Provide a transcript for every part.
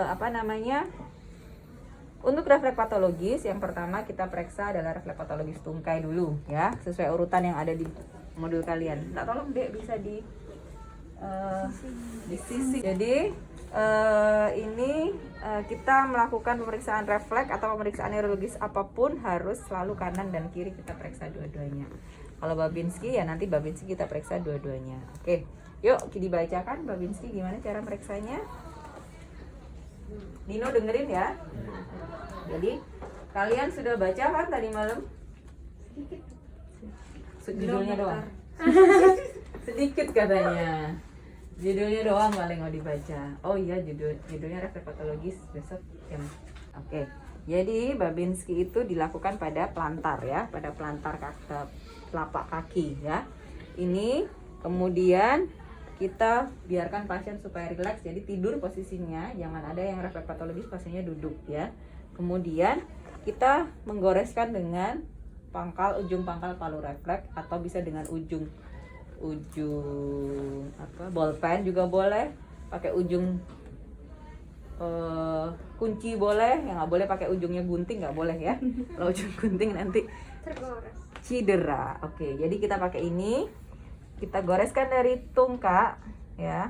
apa namanya? Untuk refleks patologis, yang pertama kita periksa adalah refleks patologis tungkai dulu ya, sesuai urutan yang ada di modul kalian. Minta tolong Dek bisa di sisi. Jadi ini kita melakukan pemeriksaan refleks atau pemeriksaan neurologis apapun harus selalu kanan dan kiri kita periksa dua-duanya. Kalau Babinski ya nanti Babinski kita periksa dua-duanya. Oke, yuk dibacakan Babinski gimana cara periksanya. Dino dengerin ya. Jadi kalian sudah baca kan tadi malam? Judulnya doang. Sedikit katanya. Judulnya doang paling mau dibaca. Oh iya, judulnya refleks patologis besok jam. Oke. Jadi Babinski itu dilakukan pada plantar ya, pada plantar telapak kaki ya. Ini kemudian kita biarkan pasien supaya rileks, jadi tidur posisinya, jangan ada yang refleks patologis pasiennya duduk ya. Kemudian kita menggoreskan dengan ujung pangkal palu refleks atau bisa dengan ujung bolpen juga boleh, pakai ujung kunci boleh, yang nggak boleh pakai ujungnya gunting, nggak boleh ya. Kalau ujung gunting nanti cedera. Oke, jadi kita pakai ini. Kita goreskan dari tungka ya.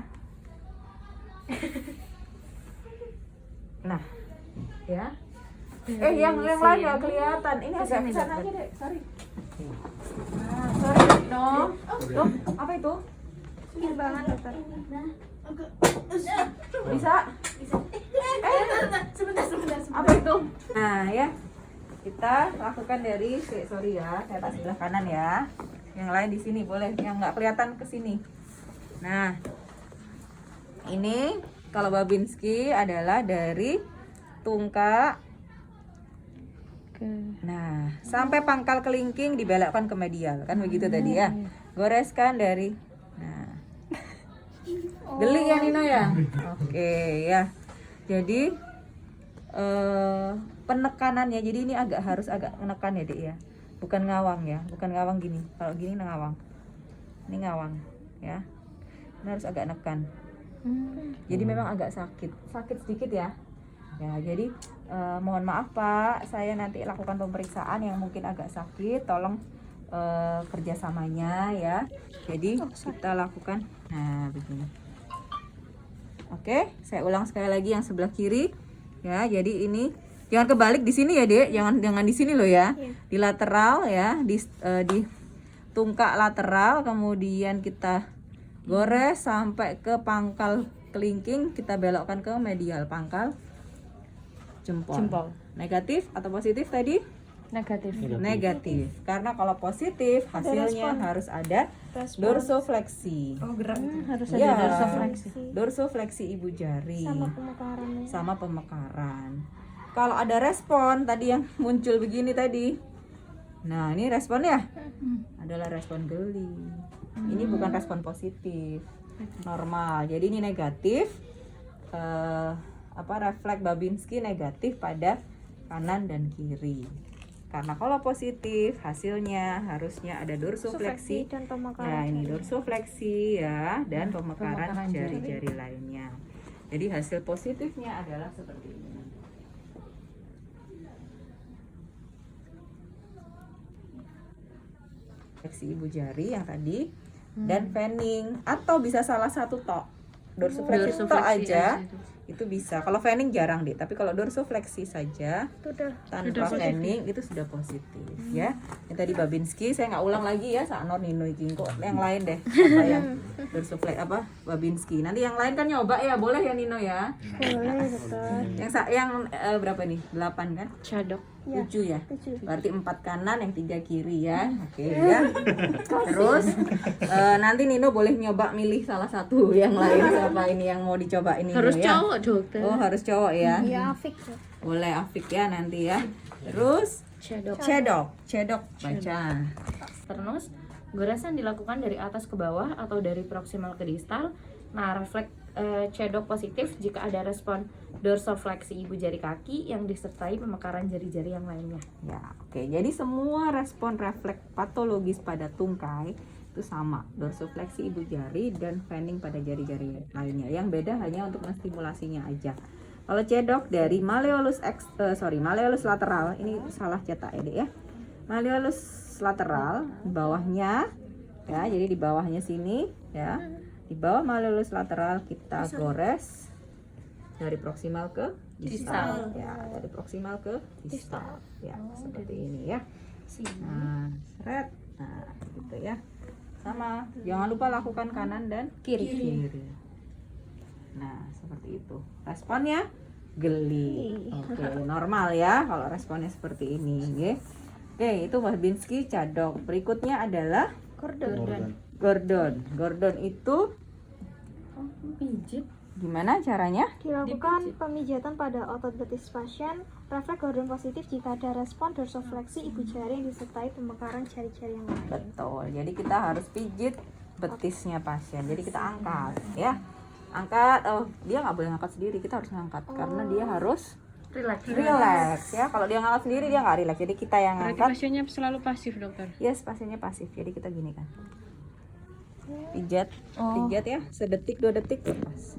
Nah, ya. Yang lain nggak kelihatan. Ini agak sana aja deh. Sorry. Nah, sorry. No. Tuh, apa itu? Susah banget dokter. Bisa? Sebentar. Apa itu? Nah, ya. Kita lakukan dari sorry ya, saya tak sebelah kanan ya. Yang lain di sini boleh, yang nggak kelihatan ke sini. Nah, ini kalau Babinski adalah dari tungka. Nah, sampai pangkal kelingking dibelokkan ke medial, kan begitu tadi ya. Goreskan dari. Nah, geli ya Nino ya. Oke ya. Jadi penekanannya, jadi ini harus agak menekan ya Dek ya. Bukan ngawang ya, bukan ngawang gini. Kalau gini ngawang. Ini ngawang ya. Ini harus agak nekan. Jadi memang agak sakit sedikit ya. Ya, jadi mohon maaf Pak, saya nanti lakukan pemeriksaan yang mungkin agak sakit. Tolong kerjasamanya ya. Jadi kita lakukan. Nah begini. Oke, saya ulang sekali lagi yang sebelah kiri. Ya, jadi ini jangan kebalik di sini ya Dek, jangan di sini loh ya. Di lateral ya, di tungkak lateral, kemudian kita gores sampai ke pangkal kelingking, kita belokkan ke medial pangkal jempol. Negatif atau positif tadi? Negatif. Karena kalau positif hasilnya harus ada dorsofleksi. Oh, gerak. Harus Ya, ada dorsofleksi. dorsofleksi ibu jari Sama sama pemekaran. Kalau ada respon tadi yang muncul begini tadi, nah ini responnya adalah respon geli. Ini bukan respon positif, normal. Jadi ini negatif. Refleks Babinski negatif pada kanan dan kiri. Karena kalau positif hasilnya harusnya ada dorsofleksi dan pemekaran. Nah ini dorsofleksi ya, dan pemekaran jari-jari lainnya. Jadi hasil positifnya adalah seperti ini. Fleksi ibu jari yang tadi dan fanning, atau bisa salah satu tok. Dorsofleksi tok aja itu bisa. Kalau fanning jarang deh, tapi kalau dorsofleksi saja tanpa fanning itu sudah positif ya. Yang tadi Babinski saya nggak ulang lagi ya, Sakno Nino iki kok yang lain deh. Apa yang dorsofleksi Babinski. Nanti yang lain kan nyoba ya, boleh ya Nino ya. Boleh dokter. Yang berapa nih? 8 kan? Cadok. 7 ya. Berarti 4 kanan, yang 3 kiri ya. Oke ya. Terus nanti Nino boleh nyoba milih salah satu yang lain. Siapa ini yang mau dicoba ini? Harus ya? cowok dokter. Oh, harus cowok ya. Iya, Afik. Boleh Afik ya nanti ya. Terus cedok baca. Terus goresan dilakukan dari atas ke bawah atau dari proksimal ke distal. Nah, refleks cedok positif jika ada respon dorsofleksi ibu jari kaki yang disertai pemekaran jari-jari yang lainnya. Ya, oke. Jadi semua respon refleks patologis pada tungkai itu sama, dorsifleksi ibu jari dan fanning pada jari-jari lainnya. Yang beda hanya untuk menstimulasinya aja. Kalau cedok dari malleolus malleolus lateral, ini salah cetak ya. Malleolus lateral di bawahnya ya, jadi di bawahnya sini ya. Di bawah malleolus lateral kita gores dari proksimal ke distal. Ya, dari proksimal ke distal. Ya, seperti ini ya. Nah, seret. Nah, gitu ya. Sama, jangan lupa lakukan kanan dan kiri. Nah, seperti itu. Responnya geli. Oke, normal ya kalau responnya seperti ini, nggih. Oke, itu Babinski cadok. Berikutnya adalah Gordon itu Pijit. gimana caranya? Dilakukan pemijatan pada otot betis pasien. Refleks Gordon positif jika ada respon dorsofleksi ibu jari yang disertai pemekaran jari-jari yang lain. Betul. Jadi kita harus pijit betisnya pasien. Jadi kita angkat, ya. Angkat. Oh, dia nggak boleh ngangkat sendiri. Kita harus ngangkat karena dia harus relax ya. Kalau dia ngangkat sendiri dia nggak relax. Jadi kita yang Berarti ngangkat. pasiennya selalu pasif, dokter? Yes, pasiennya pasif. Jadi kita gini kan. Pijat, pijat ya. Sedetik 2 detik lepas.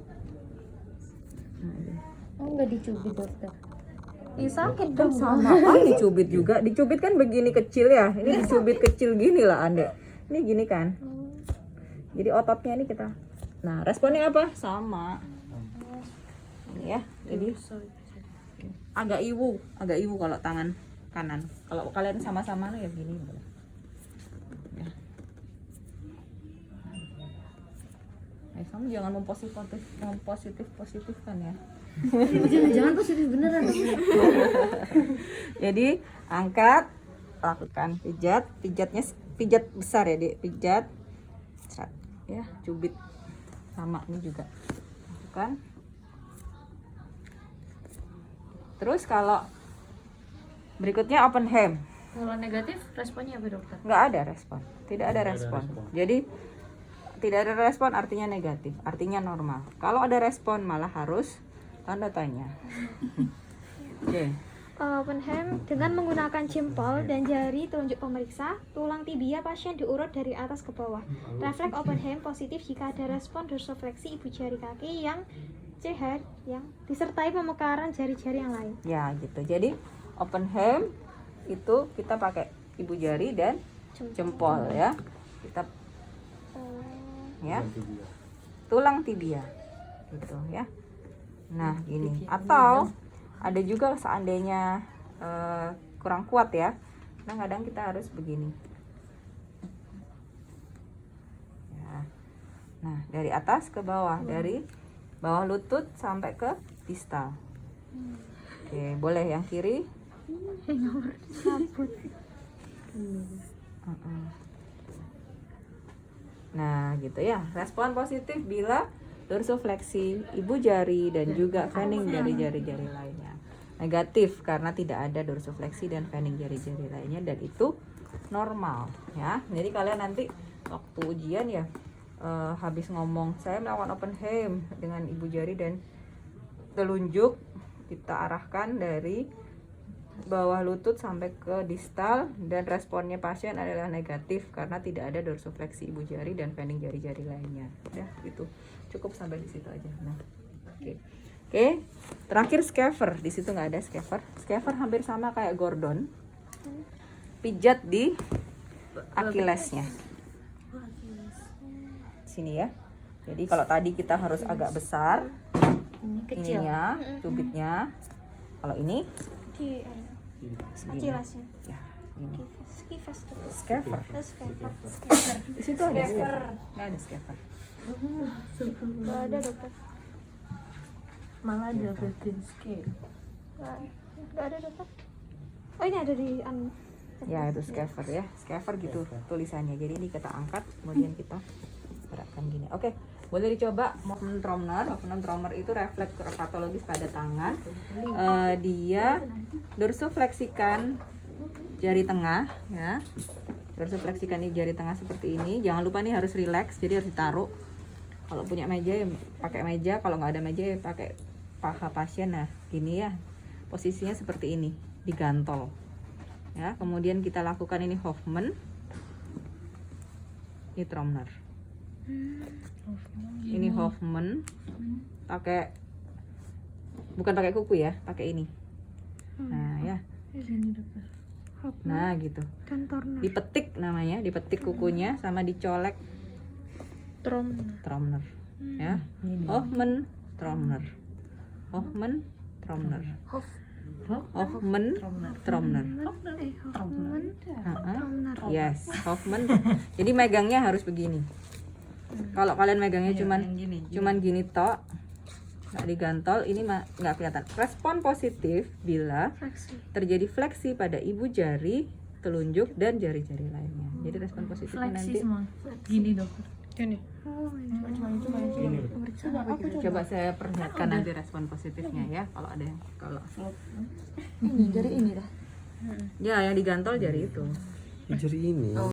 Oh, nggak dicubit, dokter. Ih, sakit Kan dong. sama kan dicubit juga. Dicubit kan begini kecil ya. Ini dicubit kecil gini lah, Ande. Ini gini kan. Jadi ototnya ini kita. Nah, responnya apa? Sama. Ini ya. Jadi agak iwu kalau tangan kanan. Kalau kalian sama-sama ya gini. Ya. Kamu jangan mempositifkan ya. Jangan positif beneran. Jadi angkat, lakukan pijatnya pijat besar ya, Dek. Pijat. Set. Ya, cubit sama ini juga. Lakukan. Terus kalau berikutnya open hand. Kalau negatif, responnya apa, dokter? Nggak ada respon, tidak ada respon. Jadi tidak ada respon artinya negatif, artinya normal. Kalau ada respon malah harus tanda tanya. Oke. Kalau open hand dengan menggunakan jempol dan jari telunjuk pemeriksa, tulang tibia pasien diurut dari atas ke bawah. Refleks open hand positif jika ada respon dorsofleksi ibu jari kaki yang sehat yang disertai pemekaran jari-jari yang lain. Ya gitu. Jadi open hand itu kita pakai ibu jari dan jempol ya. Kita ya. Tulang tibia. Gitu ya. Nah, gini. Atau ada juga seandainya kurang kuat ya. Kadang-kadang kita harus begini. Ya. Nah, dari atas ke bawah, dari bawah lutut sampai ke distal. Oke, boleh yang kiri. Nah, gitu ya. Respon positif bila dorsofleksi ibu jari dan juga fanning dari jari-jari lainnya. Negatif karena tidak ada dorsofleksi dan fanning jari-jari lainnya dan itu normal ya. Jadi kalian nanti waktu ujian ya habis ngomong saya melakukan open hand dengan ibu jari dan telunjuk, kita arahkan dari bawah lutut sampai ke distal dan responnya pasien adalah negatif karena tidak ada dorsofleksi ibu jari dan fanning jari-jari lainnya. Udah gitu. Cukup sampai di situ aja. Nah, oke. Terakhir scaver. Di situ nggak ada scaver. Scaver hampir sama kayak Gordon. Pijat di Achillesnya. Sini ya. Jadi kalau tadi kita harus agak besar, Kecil. ininya, cubitnya. Kalau ini Di segini. Achillesnya. Ya, ini. Skifas tuh. Scaver. Scaver. Di situ ada scaver. Nggak ada scaver. Nggak ada, dokter. Malah ada bagian scale. Nggak ada, dokter. Oh, ini ada di Ya itu scaver ya, scaver gitu tulisannya. Jadi ini kita angkat, kemudian kita gerakkan gini. Oke, boleh dicoba movement trommer. Movement trommer itu refleks patologis pada tangan. Dia dorsofleksikan jari tengah ya. Dorsofleksikan ini jari tengah seperti ini. Jangan lupa nih harus relax, jadi harus ditaruh. Kalau punya meja ya pakai meja, kalau nggak ada meja ya pakai paha pasien. Nah, gini ya. Posisinya seperti ini, digantol. Ya, kemudian kita lakukan ini Hoffman. ini Tromner. Ini Hoffman. Pakai bukan pakai kuku ya, pakai ini. Nah, ya. Nah, gitu. Dan Turner. Dipetik namanya, dipetik kukunya sama dicolek Tromner. Ya. Hoffman Tromner. Hoffman Tromner. Hoffman Tromner. Yes, Hoffman. Jadi megangnya harus begini. Kalau kalian megangnya cuman gini tok, nggak digantol, ini nggak kelihatan. Respon positif bila terjadi fleksi pada ibu jari, telunjuk dan jari-jari lainnya. Jadi respon positifnya nanti Gini dokter. coba saya perlihatkan nanti respon positifnya ya. Kalau ada yang Ini jari ini dah. ya yang digantol jari itu. Jari ini.